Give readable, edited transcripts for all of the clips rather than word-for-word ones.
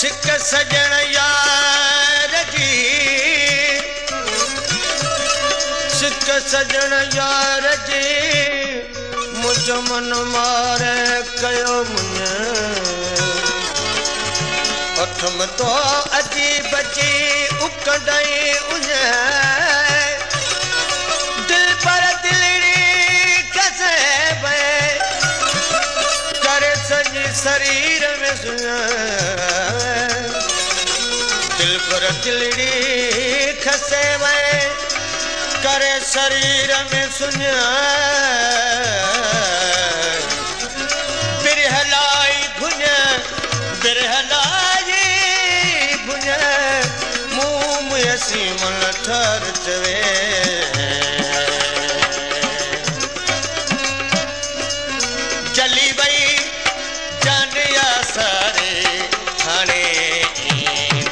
सिक सजण यार जी सिक सजण यार जी मुझ मन मारे कयो मुझ अठम तो अजी बची उकड़ई उज दिल पर दिलड़ी कसे बे करे सजी शरीर में सुना दिल पर दिलड़ी खसे बे करे शरीर में सुना बिरहलाई भुज बिरहलाई भुज मुँह मुयसी मन ठर चवे जली बई जानिया सारे थाने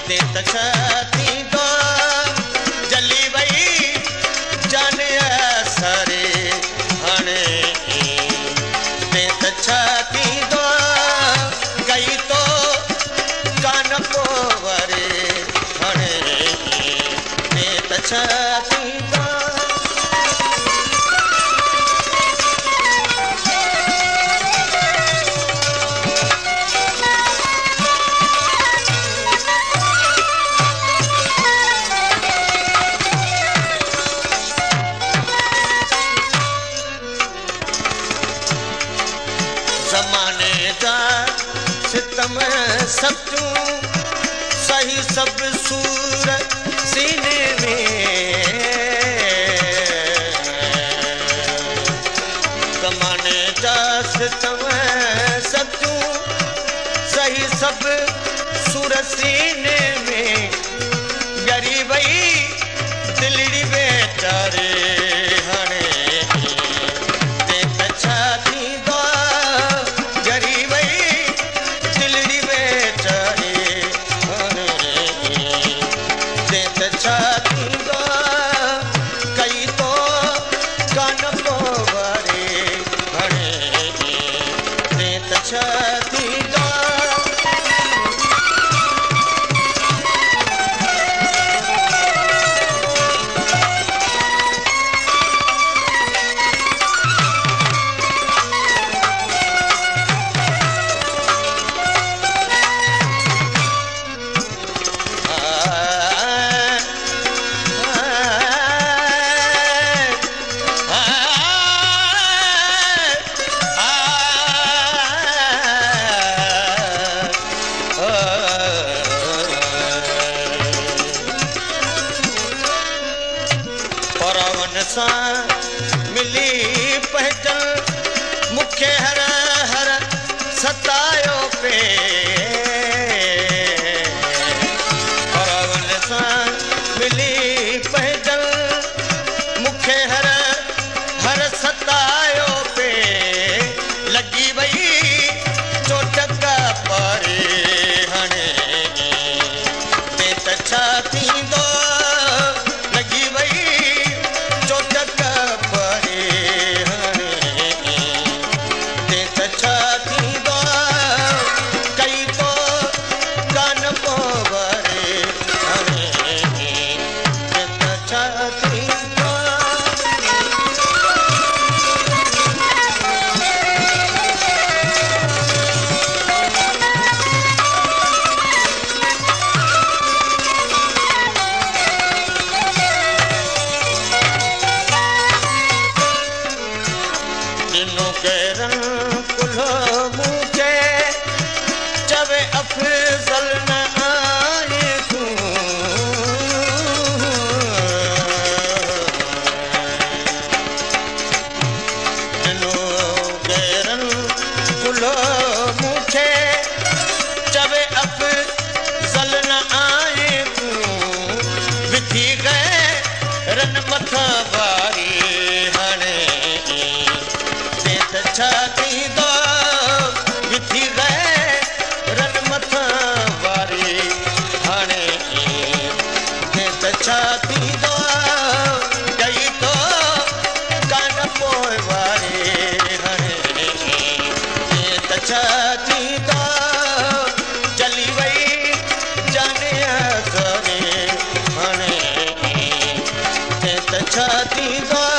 ते तछाती दो जली बई जानिया सारे थाने ते तछाती दो गई तो कान पोवरे थाने ते तछाती दो सितम सब तू सही सब सूर सीने में कमाने जा सितम सब तू सही सब सूर सीने में गरीबई दिलड़ी बेचारे हने ते तछाती दो कई तो कान पोवरे हणे ते तछाती दो मिली पहचान मुख्य हर हर सतायो पे परवन सा मिली पहचान मुख्य हर हर सतायो पे लगी वही चोटका परे हणे ते तछाती दो लगी वही कई छा थींदो